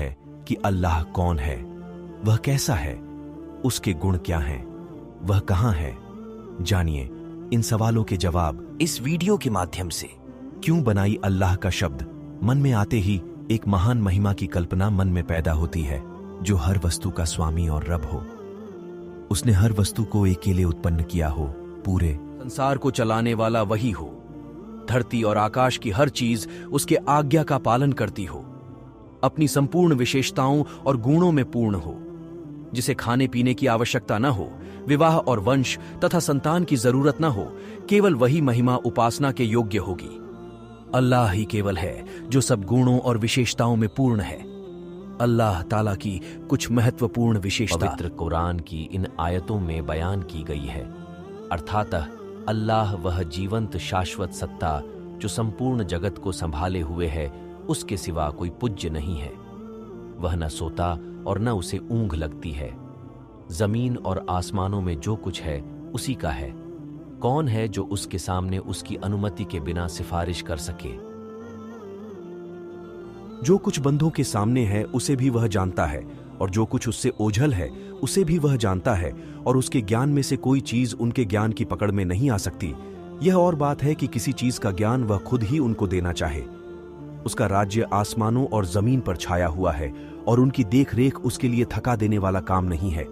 है कि अल्लाह कौन है, वह कैसा है, उसके गुण क्या हैं, वह कहां है। जानिए इन सवालों के जवाब इस वीडियो के माध्यम से। क्यों बनाई अल्लाह का शब्द मन में आते ही एक महान महिमा की कल्पना मन में पैदा होती है, जो हर वस्तु का स्वामी और रब हो। उसने हर वस्तु को अकेले उत्पन्न किया हो, पूरे संसार को चलाने वाला वही हो। धरती और आकाश की हर चीज उसके आज्ञा का पालन करती हो, अपनी संपूर्ण विशेषताओं और गुणों में पूर्ण हो। जिसे खाने पीने की आवश्यकता न हो, विवाह और वंश तथा संतान की जरूरत न हो, केवल वही महिमा उपासना के योग्य होगी। अल्लाह ही केवल है जो सब गुणों और विशेषताओं में पूर्ण है। अल्लाह ताला की कुछ महत्वपूर्ण विशेषता पवित्र कुरान की इन आयतों में बयान की गई है। अर्थात अल्लाह वह जीवंत शाश्वत सत्ता जो संपूर्ण जगत को संभाले हुए है, उसके सिवा कोई पूज्य नहीं है। वह न सोता और न उसे ऊंघ लगती है। जमीन और आसमानों में जो कुछ है उसी का है। कौन है जो उसके सामने उसकी अनुमति के बिना सिफारिश कर सके। जो कुछ बंदों के सामने है उसे भी वह जानता है, और जो कुछ उससे ओझल है उसे भी वह जानता है, और उसके ज्ञान में से कोई चीज उनके ज्ञान की पकड़ में नहीं आ सकती। यह और बात है कि किसी चीज का ज्ञान वह खुद ही उनको देना चाहे। उसका राज्य आसमानों और जमीन पर छाया हुआ है, और उनकी देख रेख उसके लिए थका देने वाला काम नहीं है।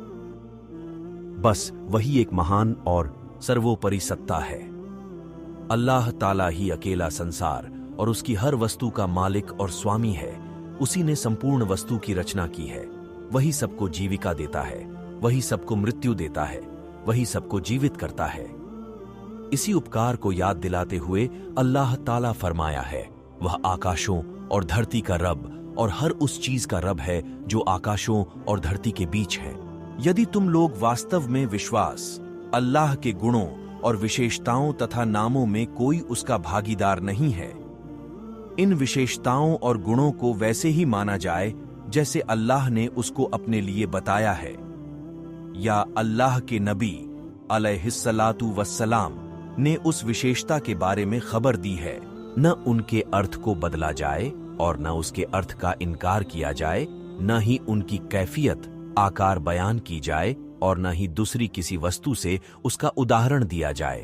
बस वही एक महान और सर्वोपरि सत्ता है। अल्लाह ताला ही अकेला संसार और उसकी हर वस्तु का मालिक और स्वामी है। उसी ने संपूर्ण वस्तु की रचना की है। वही सबको जीविका देता है, वही सबको मृत्यु देता है, वही सबको जीवित करता है। इसी उपकार को याद दिलाते हुए अल्लाह ताला फरमाया है, वह आकाशों और धरती का रब और हर उस चीज का रब है जो आकाशों और धरती के बीच है। यदि तुम लोग वास्तव में विश्वास अल्लाह के गुणों और विशेषताओं तथा नामों में कोई उसका भागीदार नहीं है, इन विशेषताओं और गुणों को वैसे ही माना जाए जैसे अल्लाह ने उसको अपने लिए बताया है, या अल्लाह के नबी अलैहिस्सलातु वस्सलाम ने उस विशेषता के बारे में खबर दी है, न उनके अर्थ को बदला जाए और न उसके अर्थ का इनकार किया जाए, न ही उनकी कैफियत आकार बयान की जाए और न ही दूसरी किसी वस्तु से उसका उदाहरण दिया जाए,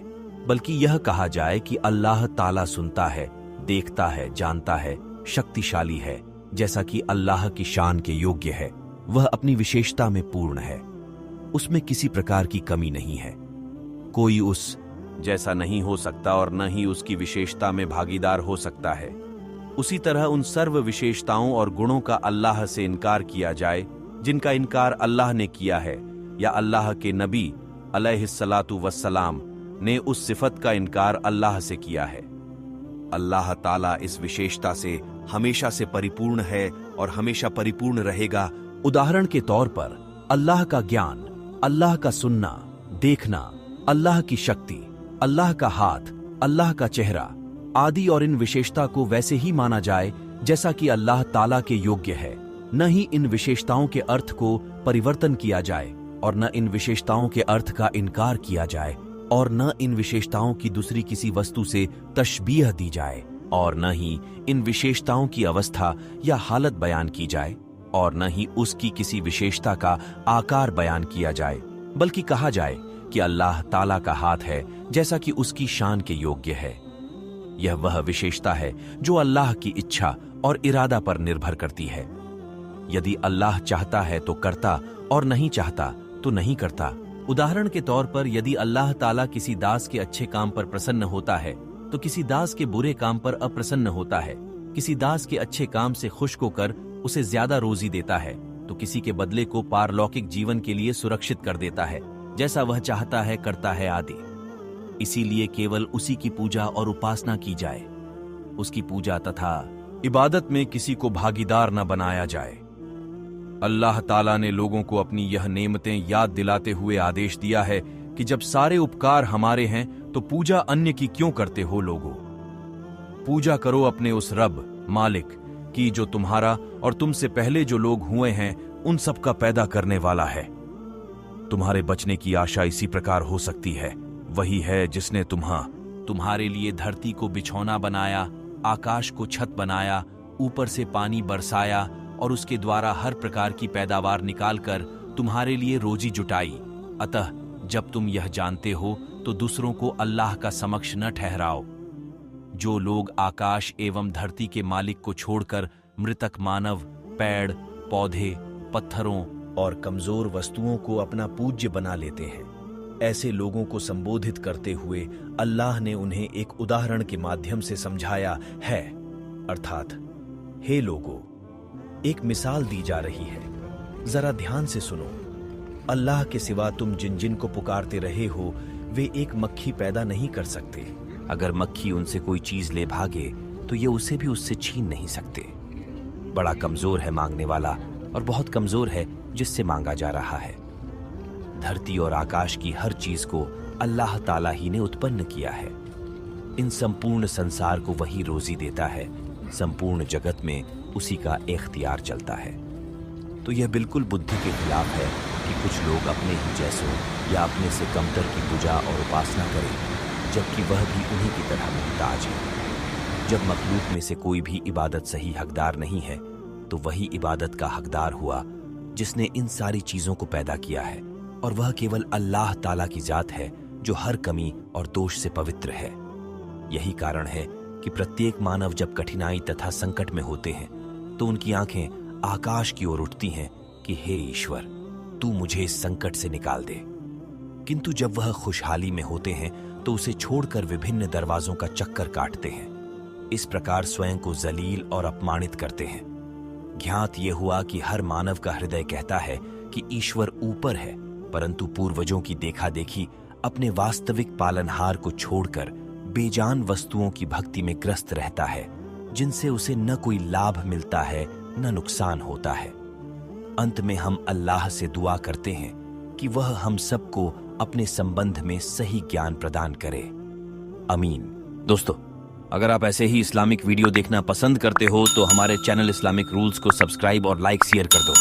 बल्कि यह कहा जाए कि अल्लाह ताला सुनता है, देखता है, जानता है, शक्तिशाली है, जैसा कि अल्लाह की शान के योग्य है। वह अपनी विशेषता में पूर्ण है, उसमें किसी प्रकार की कमी नहीं है। कोई उस जैसा नहीं हो सकता और न ही उसकी विशेषता में भागीदार हो सकता है। उसी तरह उन सर्व विशेषताओं और गुणों का अल्लाह से इनकार किया जाए जिनका इनकार अल्लाह ने किया है, या अल्लाह के नबी अलैहिस्सलातु वस्सलाम ने उस सिफत का इनकार अल्लाह से किया है। अल्लाह ताला इस विशेषता से हमेशा से परिपूर्ण है और हमेशा परिपूर्ण रहेगा। उदाहरण के तौर पर अल्लाह का ज्ञान, अल्लाह का सुनना, देखना, अल्लाह की शक्ति, अल्लाह का हाथ, अल्लाह का चेहरा आदि, और इन विशेषता को वैसे ही माना जाए जैसा कि अल्लाह ताला के योग्य है। न ही इन विशेषताओं के अर्थ को परिवर्तन किया जाए और न इन विशेषताओं के अर्थ का इनकार किया जाए, और न इन विशेषताओं की दूसरी किसी वस्तु से तशबीह दी जाए, और न ही इन विशेषताओं की अवस्था या हालत बयान की जाए, और न ही उसकी किसी विशेषता का आकार बयान किया जाए, बल्कि कहा जाए कि अल्लाह ताला का हाथ है जैसा कि उसकी शान के योग्य है। यह वह विशेषता है जो अल्लाह की इच्छा और इरादा पर निर्भर करती है। यदि अल्लाह चाहता है तो करता और नहीं चाहता तो नहीं करता। उदाहरण के तौर पर यदि अल्लाह ताला किसी दास के अच्छे काम पर प्रसन्न होता है तो किसी दास के बुरे काम पर अप्रसन्न होता है। किसी दास के अच्छे काम से खुश होकर उसे ज्यादा रोजी देता है तो किसी के बदले को पारलौकिक जीवन के लिए सुरक्षित कर देता है, जैसा वह चाहता है करता है आदि। इसीलिए केवल उसी की पूजा और उपासना की जाए। उसकी पूजा तथा इबादत में किसी को भागीदार न बनाया जाए। अल्लाह ताला ने लोगों को अपनी यह नेमतें याद दिलाते हुए आदेश दिया है कि जब सारे उपकार हमारे हैं तो पूजा अन्य की क्यों करते हो लोगों। पूजा करो अपने उस रब मालिक की जो तुम्हारा और तुमसे पहले जो लोग हुए हैं उन सब का पैदा करने वाला है। तुम्हारे बचने की आशा इसी प्रकार हो सकती है। वही है जिसने तुम्हारे लिए धरती को बिछौना बनाया, आकाश को छत बनाया, ऊपर से पानी बरसाया और उसके द्वारा हर प्रकार की पैदावार निकालकर तुम्हारे लिए रोजी जुटाई। अतः जब तुम यह जानते हो तो दूसरों को अल्लाह का समक्ष न ठहराओ। जो लोग आकाश एवं धरती के मालिक को छोड़कर मृतक मानव, पेड़, पौधे, पत्थरों और कमजोर वस्तुओं को अपना पूज्य बना लेते हैं, ऐसे लोगों को संबोधित करते हुए अल्लाह ने उन्हें एक उदाहरण के माध्यम से समझाया है। अर्थात, हे लोगों, एक मिसाल दी जा रही है, जरा ध्यान से सुनो। अल्लाह के सिवा तुम जिन जिन को पुकारते रहे हो वे एक मक्खी पैदा नहीं कर सकते। अगर मक्खी उनसे कोई चीज ले भागे तो ये उसे भी उससे छीन नहीं सकते। बड़ा कमजोर है मांगने वाला और बहुत कमजोर है जिससे मांगा जा रहा है। धरती और आकाश की हर चीज को अल्लाह ताला ही ने उत्पन्न किया है। इन संपूर्ण संसार को वही रोजी देता है। संपूर्ण जगत में उसी का इख्तियार चलता है। तो यह बिल्कुल बुद्धि के खिलाफ है कि कुछ लोग अपने ही जैसों या अपने से कमतर की पूजा और उपासना करें, जबकि वह भी उन्हीं की तरह मुहताज है। जब मखलूक में से कोई भी इबादत सही हकदार नहीं है तो वही इबादत का हकदार हुआ जिसने इन सारी चीजों को पैदा किया है, और वह केवल अल्लाह ताला की जात है जो हर कमी और दोष से पवित्र है। यही कारण है कि प्रत्येक मानव जब कठिनाई तथा संकट में होते हैं तो उनकी आंखें आकाश की ओर उठती हैं कि हे ईश्वर, तू मुझे इस संकट से निकाल दे। किंतु जब वह खुशहाली में होते हैं तो उसे छोड़कर विभिन्न दरवाजों का चक्कर काटते हैं। इस प्रकार स्वयं को जलील और अपमानित करते हैं। ज्ञात ये हुआ कि हर मानव का हृदय कहता है कि ईश्वर ऊपर है, परंतु पूर्वजों की देखा देखी अपने वास्तविक पालनहार को छोड़कर बेजान वस्तुओं की भक्ति में ग्रस्त रहता है, जिनसे उसे न कोई लाभ मिलता है न नुकसान होता है। अंत में हम अल्लाह से दुआ करते हैं कि वह हम सबको अपने संबंध में सही ज्ञान प्रदान करे। आमीन। दोस्तों, अगर आप ऐसे ही इस्लामिक वीडियो देखना पसंद करते हो तो हमारे चैनल इस्लामिक रूल्स को सब्सक्राइब और लाइक शेयर कर दो।